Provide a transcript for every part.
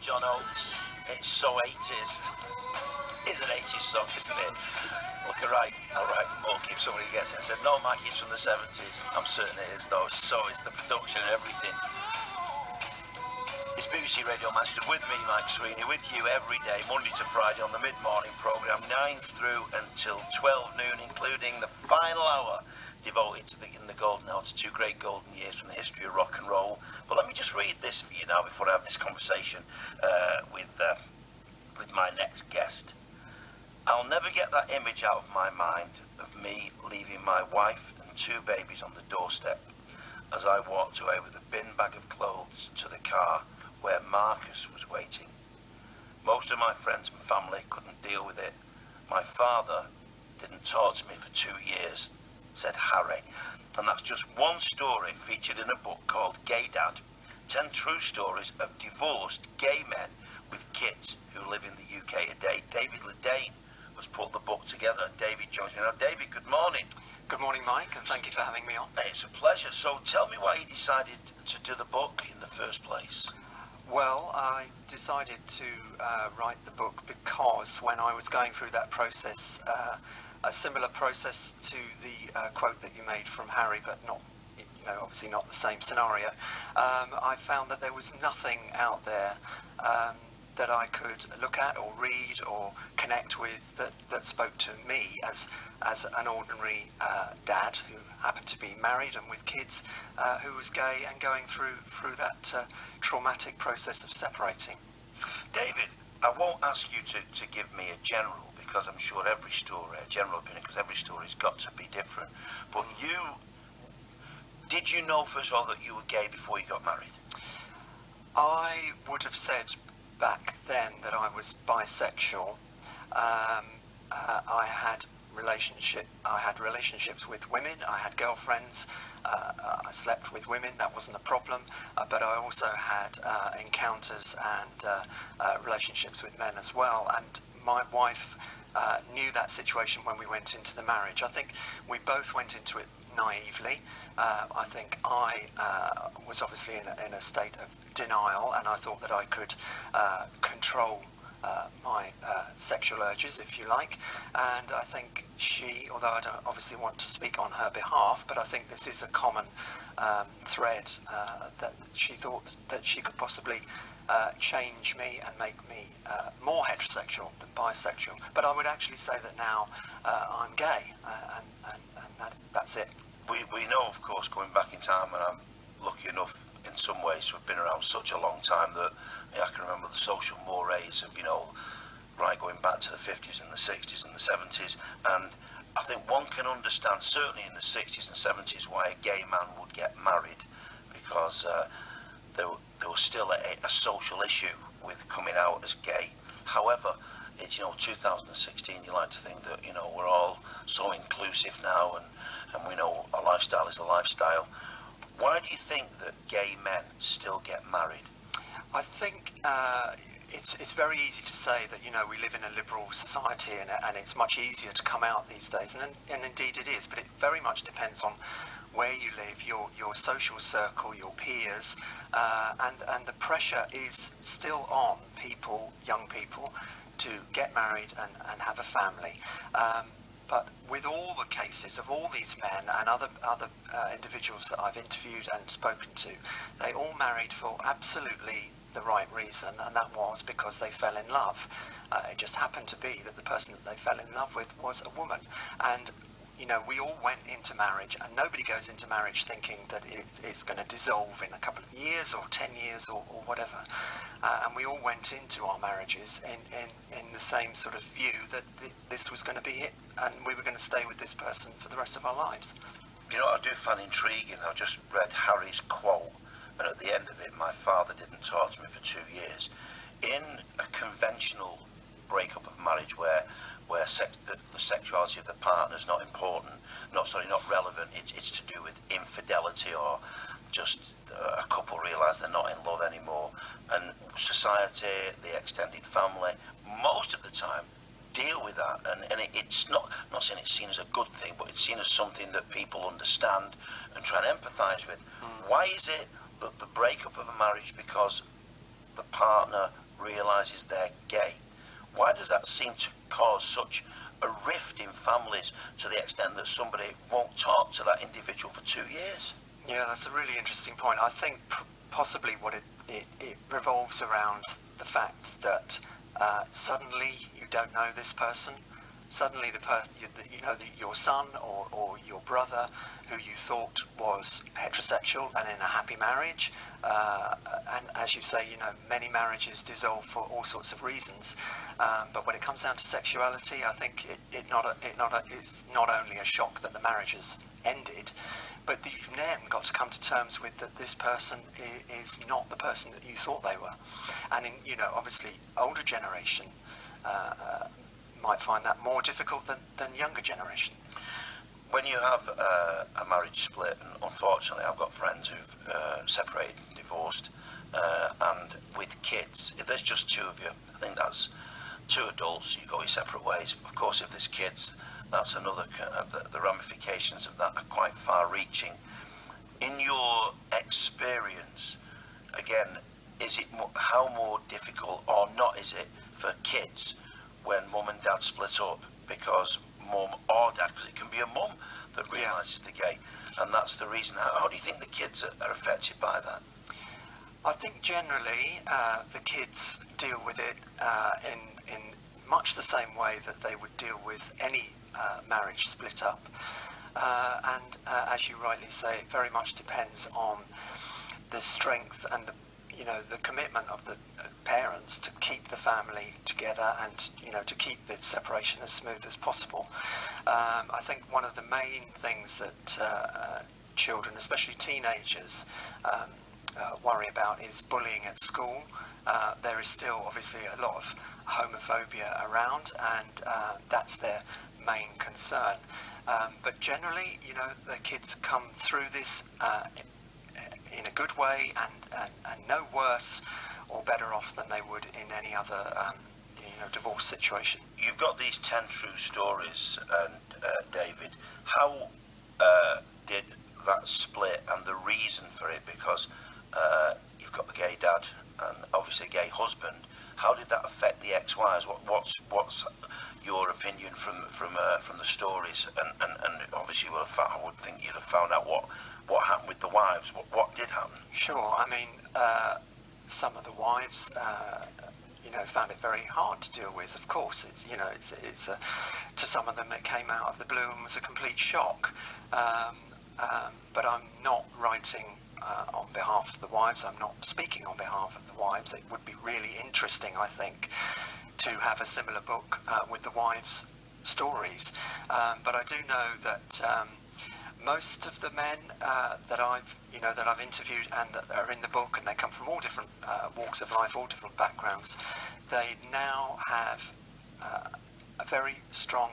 John Oates. It's so 80s. It's an 80s song, isn't it? Look, I'll write more if somebody gets it and said, no, Mike, it's from the 70s. I'm certain it is, though. So is the production and everything. It's BBC Radio Manchester with me, Mike Sweeney, with you every day, Monday to Friday on the mid-morning programme, 9 through until 12 noon, including the final hour devoted to the golden hour, to 2 great golden years from the history of rock and roll. But let me just read this for you now before I have this conversation with my next guest. I'll never get that image out of my mind of me leaving my wife and 2 babies on the doorstep as I walked away with a bin bag of clothes to the car where Marcus was waiting. Most of my friends and family couldn't deal with it. My father didn't talk to me for 2 years, said Harry. And that's just one story featured in a book called Gay Dad, 10 true stories of divorced gay men with kids who live in the UK a day. David Ledain has put the book together, and David joins me now. David, good morning. Good morning, Mike, and thank you for having me on. It's a pleasure. So tell me why you decided to do the book in the first place. Well, I decided to write the book because when I was going through that process, a similar process to the quote that you made from Harry, but not, obviously not the same scenario, I found that there was nothing out there that I could look at or read or connect with that spoke to me as an ordinary dad who happened to be married and with kids, who was gay and going through that traumatic process of separating. David, I won't ask you to give me a general, because I'm sure a general opinion, because every story's got to be different. But did you know first of all that you were gay before you got married? I would have said back then that I was bisexual. I had relationships with women. I had girlfriends. I slept with women. That wasn't a problem. But I also had encounters and relationships with men as well. And my wife knew that situation when we went into the marriage. I think we both went into it naively. I think I was obviously in a state of denial, and I thought that I could control my sexual urges, if you like. And I think she, although I don't obviously want to speak on her behalf, but I think this is a common thread, that she thought that she could possibly change me and make me more heterosexual than bisexual. But I would actually say that now I'm gay, and that's it. We know, of course, going back in time, and I'm lucky enough in some ways to have been around such a long time that I can remember the social mores of, right going back to the 50s and the 60s and the 70s. And I think one can understand, certainly in the 60s and 70s, why a gay man would get married, because there was still a social issue with coming out as gay. However, it's 2016. You like to think that we're all so inclusive now, and we know a lifestyle is a lifestyle. Why do you think that gay men still get married? I think it's very easy to say that we live in a liberal society, and it's much easier to come out these days, and indeed it is. But it very much depends on where you live, your social circle, your peers, and the pressure is still on young people, to get married and have a family. But with all the cases of all these men and other individuals that I've interviewed and spoken to, they all married for absolutely the right reason, and that was because they fell in love. It just happened to be that the person that they fell in love with was a woman. And we all went into marriage, and nobody goes into marriage thinking that it's going to dissolve in a couple of years or 10 years or whatever. And we all went into our marriages in the same sort of view that this was going to be it, and we were going to stay with this person for the rest of our lives. I do find intriguing. I just read Harry's quote, and at the end of it, my father didn't talk to me for 2 years. In a conventional breakup of marriage where the sexuality of the partner is not important, not relevant, it's to do with infidelity, or just a couple realise they're not in love anymore. And society, the extended family, most of the time deal with that, and it's not saying it's seen as a good thing, but it's seen as something that people understand and try and empathise with. Why is it that the breakup of a marriage because the partner realises they're gay. Why does that seem to cause such a rift in families to the extent that somebody won't talk to that individual for 2 years? Yeah, that's a really interesting point. I think possibly what it revolves around the fact that suddenly you don't know this person. Suddenly the person, your son or your brother, who you thought was heterosexual and in a happy marriage, and as you say, many marriages dissolve for all sorts of reasons. But when it comes down to sexuality, I think it's not only a shock that the marriage has ended, but that you've then got to come to terms with that this person is not the person that you thought they were. And obviously, older generation might find that more difficult than younger generation. When you have a marriage split, and unfortunately I've got friends who've separated and divorced, and with kids, if there's just two of you, I think that's two adults, you go your separate ways. Of course, if there's kids, that's another, the ramifications of that are quite far-reaching. In your experience, again, how more difficult or not is it for kids when mum and dad split up because mum or dad, because it can be a mum that realises they're gay, and that's the reason. How do you think the kids are affected by that? I think generally the kids deal with it in much the same way that they would deal with any marriage split up, and as you rightly say, it very much depends on the strength and the commitment of the parents to keep the family together and to keep the separation as smooth as possible. I think one of the main things that children, especially teenagers, worry about is bullying at school. There is still obviously a lot of homophobia around, and that's their main concern. But generally, the kids come through this in a good way and no worse or better off than they would in any other divorce situation. You've got these 10 true stories, and David, how did that split and the reason for it, because you've got the gay dad and obviously a gay husband, how did that affect the ex-wives? What's your opinion from the stories? And obviously, I would think you'd have found out what happened with the wives. What did happen? Sure. I mean, some of the wives, found it very hard to deal with. Of course, it's to some of them it came out of the blue and was a complete shock. But I'm not writing on behalf of the wives. I'm not speaking on behalf of the wives. It would be really interesting, I think, to have a similar book with the wives' stories. But I do know that most of the men that I've interviewed and that are in the book, and they come from all different walks of life, all different backgrounds, they now have a very strong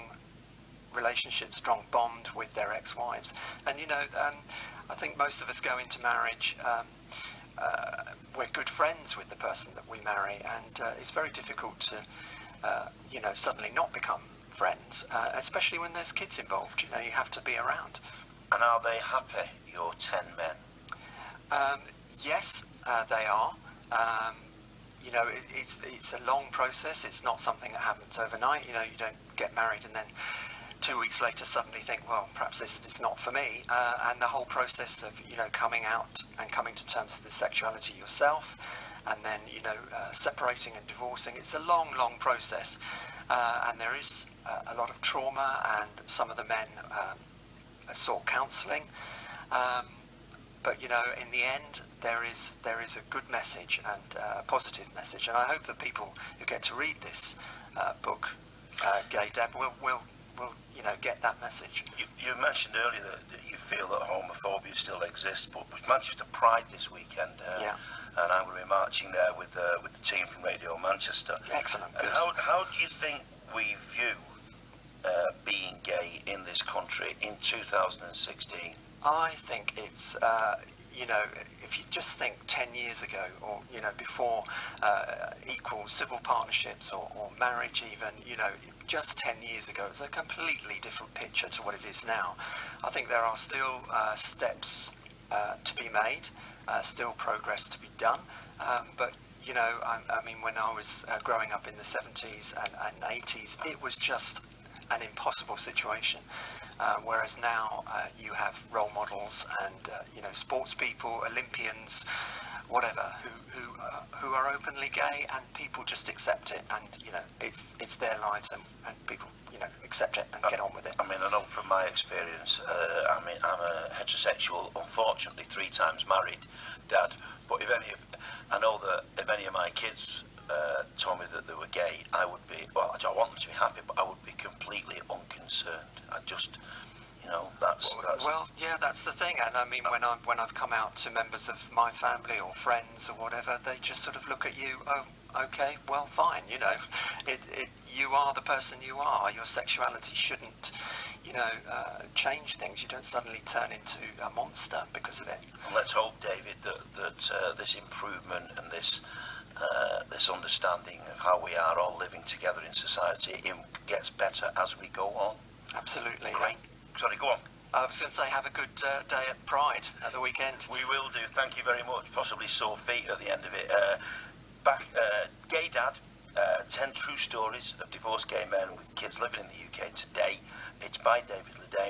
relationship, strong bond with their ex-wives. And I think most of us go into marriage, we're good friends with the person that we marry, and it's very difficult to suddenly not become friends, especially when there's kids involved. You have to be around. And are they happy, your 10 men? Yes, they are. It's a long process. It's not something that happens overnight. You don't get married and then 2 weeks later suddenly think, well, perhaps this is not for me. And the whole process of, coming out and coming to terms with the sexuality yourself, and then, separating and divorcing, it's a long, long process. And there is a lot of trauma, and some of the men sought counselling. But, in the end, there is a good message and a positive message. And I hope that people who get to read this book, Gay Dad, will get that message. You mentioned earlier that you feel that homophobia still exists, but with Manchester Pride this weekend, and I'm going to be marching there with the team from Radio Manchester. Excellent. Good. How do you think we view being gay in this country in 2016? I think it's, if you just think 10 years ago, or, before equal civil partnerships or marriage even, just 10 years ago, it's a completely different picture to what it is now. I think there are still steps to be made, still progress to be done, but, you know, I mean, when I was growing up in the 70s and 80s, it was just an impossible situation. Whereas now you have role models and you know, sports people, Olympians, whatever, who are openly gay, and people just accept it, and you know, it's their lives, and people, you know, accept it and get on with it. I mean, I know from my experience, I mean, I'm a heterosexual, unfortunately 3 times married dad, but I know that if any of my kids told me that they were gay, I would be, well, I don't want them to be happy, but I would be completely unconcerned. I just, you know, that's well, yeah, that's the thing. And I mean, when I've come out to members of my family or friends or whatever, they just sort of look at you. Oh, okay, well, fine. You know, you are the person you are. Your sexuality shouldn't, you know, change things. You don't suddenly turn into a monster because of it. And let's hope, David, that this improvement and this understanding of how we are all living together in society, it gets better as we go on. Absolutely. Great. Sorry, go on. I was going to say, have a good day at Pride at the weekend. We will do. Thank you very much. Possibly sore feet at the end of it. Gay Dad, 10 true stories of divorced gay men with kids living in the UK today. It's by David Ledain.